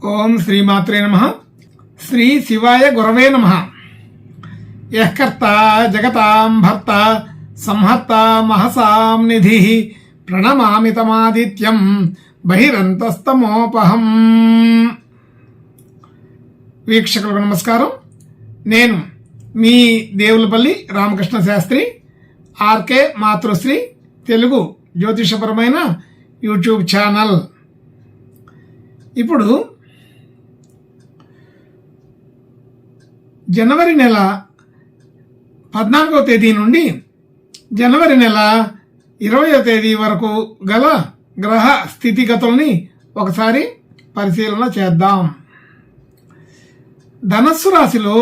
ఓం శ్రీమాత్రే నమః. శ్రీ శివాయ గురవే నమః. యః కర్తా జగతాం భర్త సంహర్త మహసాం నిధి ప్రణమామి తమాదిత్యం బహిరంతస్తమోపహం. వీక్షకులకు నమస్కారం. నేను మీ దేవులపల్లి రామకృష్ణ శాస్త్రి, ఆర్కే మాతృశ్రీ తెలుగు జ్యోతిషపరమైన యూట్యూబ్ ఛానల్. ఇప్పుడు జనవరి నెల 14వ తేదీ నుండి జనవరి నెల 20వ తేదీ వరకు గల గ్రహ స్థితిగతుల్ని ఒకసారి పరిశీలన చేద్దాం. ధనస్సు రాశిలో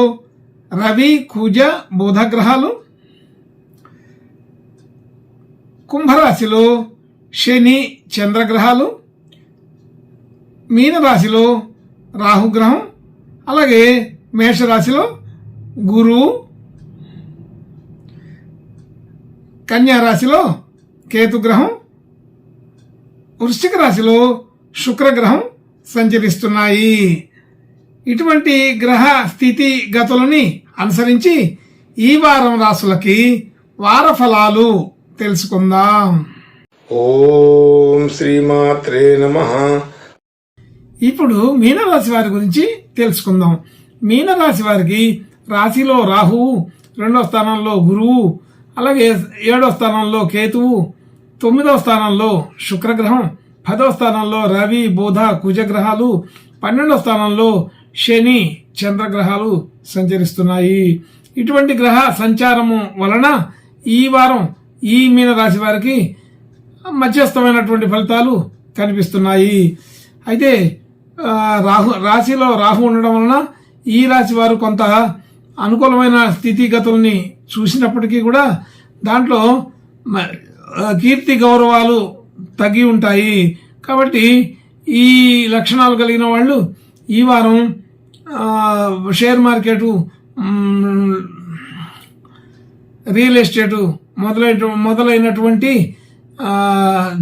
రవి, కుజ, బుధ గ్రహాలు, కుంభరాశిలో శని, చంద్రగ్రహాలు, మీనరాశిలో రాహుగ్రహం, అలాగే మేషరాశిలో గురువు, కన్యా రాశిలో కేతుగ్రహం, వృశ్చిక రాశిలో శుక్రగ్రహం సంచరిస్తున్నాయి. ఇటువంటి గ్రహ స్థితి గతులని అనుసరించి ఈ వారం రాశులకి వార ఫలాలు తెలుసుకుందాం. ఓం శ్రీమాత్రే నమః. ఇప్పుడు మీనరాశి వారి గురించి తెలుసుకుందాం. మీనరాశి వారికి రాశిలో రాహువు, 2వ స్థానంలో గురువు, అలాగే 7వ స్థానంలో కేతువు, 9వ స్థానంలో శుక్రగ్రహం, 10వ స్థానంలో రవి, బుధ, కుజగ్రహాలు, 12వ స్థానంలో శని, చంద్రగ్రహాలు సంచరిస్తున్నాయి. ఇటువంటి గ్రహ సంచారము వలన ఈ వారం ఈ మీనరాశి వారికి మధ్యస్థమైనటువంటి ఫలితాలు కనిపిస్తున్నాయి. అయితే రాశిలో రాహు ఉండడం వలన ఈ రాశి వారు కొంత అనుకూలమైన స్థితిగతుల్ని చూసినప్పటికీ కూడా దాంట్లో కీర్తి గౌరవాలు తగ్గి ఉంటాయి. కాబట్టి ఈ లక్షణాలు కలిగిన వాళ్ళు ఈ వారం షేర్ మార్కెటు, రియల్ ఎస్టేటు మొదలైనటువంటి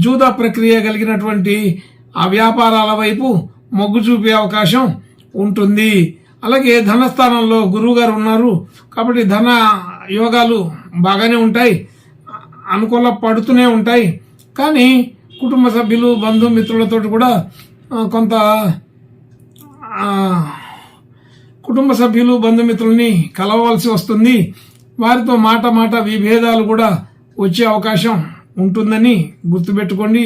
జూదా ప్రక్రియ కలిగినటువంటి ఆ వ్యాపారాల వైపు మొగ్గు చూపే అవకాశం ఉంటుంది. అలాగే ధనస్థానంలో గురువు గారు ఉన్నారు కాబట్టి ధన యోగాలు బాగానే ఉంటాయి, అనుకూల పడుతూనే ఉంటాయి. కానీ కుటుంబ సభ్యులు, బంధుమిత్రులతో కూడా కొంత కుటుంబ సభ్యులు, బంధుమిత్రుల్ని కలవవలసి వస్తుంది. వారితో మాట విభేదాలు కూడా వచ్చే అవకాశం ఉంటుందని గుర్తుపెట్టుకోండి.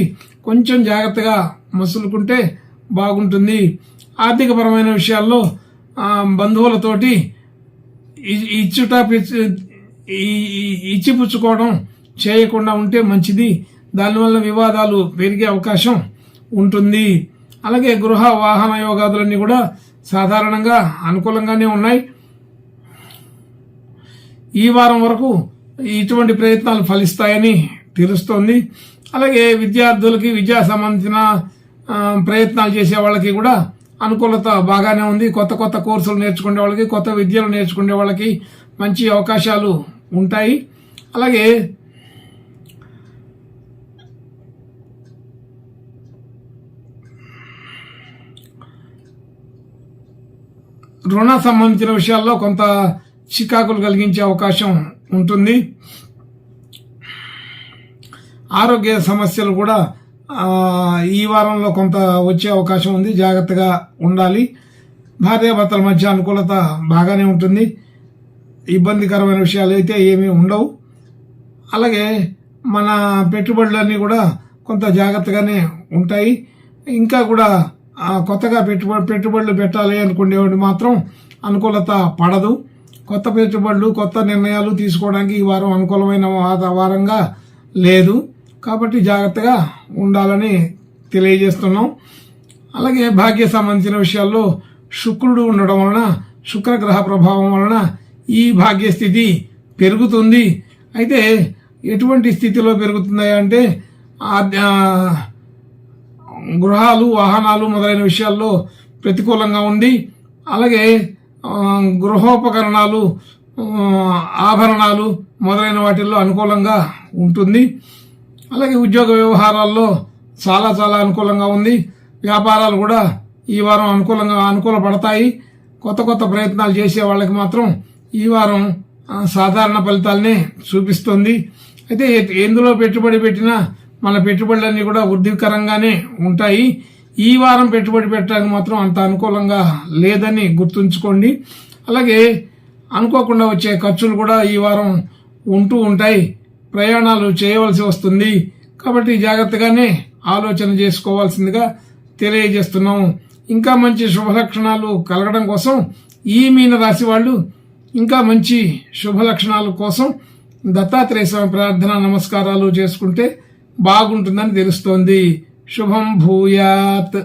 కొంచెం జాగ్రత్తగా మసులుకుంటే బాగుంటుంది. ఆర్థికపరమైన విషయాల్లో బంధువులతోటి ఇచ్చిపుచ్చుకోవడం చేయకుండా ఉంటే మంచిది. దానివల్ల వివాదాలు పెరిగే అవకాశం ఉంటుంది. అలాగే గృహ వాహన యోగాదులన్నీ కూడా సాధారణంగా అనుకూలంగానే ఉన్నాయి. ఈ వారం వరకు ఇటువంటి ప్రయత్నాలు ఫలిస్తాయని తెలుస్తోంది. అలాగే విద్యార్థులకి, విద్యా సంబంధించిన ప్రయత్నాలు చేసే వాళ్ళకి కూడా అనుకూలత బాగానే ఉంది. కొత్త కోర్సులు నేర్చుకునే వాళ్ళకి, కొత్త విద్యలు నేర్చుకునే వాళ్ళకి మంచి అవకాశాలు ఉంటాయి. అలాగే రుణ సంబంధించిన విషయాల్లో కొంత చికాకులు కలిగించే అవకాశం ఉంటుంది. ఆరోగ్య సమస్యలు కూడా ఈ వారంలో కొంత వచ్చే అవకాశం ఉంది. జాగ్రత్తగా ఉండాలి. భార్యాభర్తల మధ్య అనుకూలత బాగానే ఉంటుంది. ఇబ్బందికరమైన విషయాలు అయితే ఏమీ ఉండవు. అలాగే మన పెట్టుబడులన్నీ కూడా కొంత జాగ్రత్తగానే ఉంటాయి. ఇంకా కూడా కొత్తగా పెట్టుబడులు పెట్టాలి అనుకునేవాడు మాత్రం అనుకూలత పడదు. కొత్త పెట్టుబడులు, కొత్త నిర్ణయాలు తీసుకోవడానికి ఈ వారం అనుకూలమైన వారంగా లేదు. కాబట్టి జాగ్రత్తగా ఉండాలని తెలియజేస్తున్నాం. అలాగే భాగ్య సంబంధించిన విషయాల్లో శుక్రుడు ఉండడం వలన, శుక్రగ్రహ ప్రభావం వలన ఈ భాగ్య స్థితి పెరుగుతుంది. అయితే ఎటువంటి స్థితిలో పెరుగుతుంది అంటే గృహాలు, వాహనాలు మొదలైన విషయాల్లో ప్రతికూలంగా ఉంది. అలాగే గృహోపకరణాలు, ఆభరణాలు మొదలైన వాటిల్లో అనుకూలంగా ఉంటుంది. అలాగే ఉద్యోగ వ్యవహారాల్లో చాలా అనుకూలంగా ఉంది. వ్యాపారాలు కూడా ఈ వారం అనుకూలపడతాయి. కొత్త కొత్త ప్రయత్నాలు చేసే వాళ్ళకి మాత్రం ఈ వారం సాధారణ ఫలితాలనే చూపిస్తుంది. అయితే ఎందులో పెట్టుబడి పెట్టినా మన పెట్టుబడులన్నీ కూడా వృద్ధికరంగానే ఉంటాయి. ఈ వారం పెట్టుబడి పెట్టడానికి మాత్రం అంత అనుకూలంగా లేదని గుర్తుంచుకోండి. అలాగే అనుకోకుండా వచ్చే ఖర్చులు కూడా ఈ వారం ఉంటూ ఉంటాయి. ప్రయాణాలు చేయవలసి వస్తుంది. కాబట్టి జాగ్రత్తగానే ఆలోచన చేసుకోవాల్సిందిగా తెలియజేస్తున్నాము. ఇంకా మంచి శుభలక్షణాలు కలగడం కోసం ఈ మీన రాశి వాళ్ళు ఇంకా మంచి శుభలక్షణాల కోసం దత్తాత్రేయ స్వామి ప్రార్థన నమస్కారాలు చేసుకుంటే బాగుంటుందని తెలుస్తోంది. శుభం భూయాత్.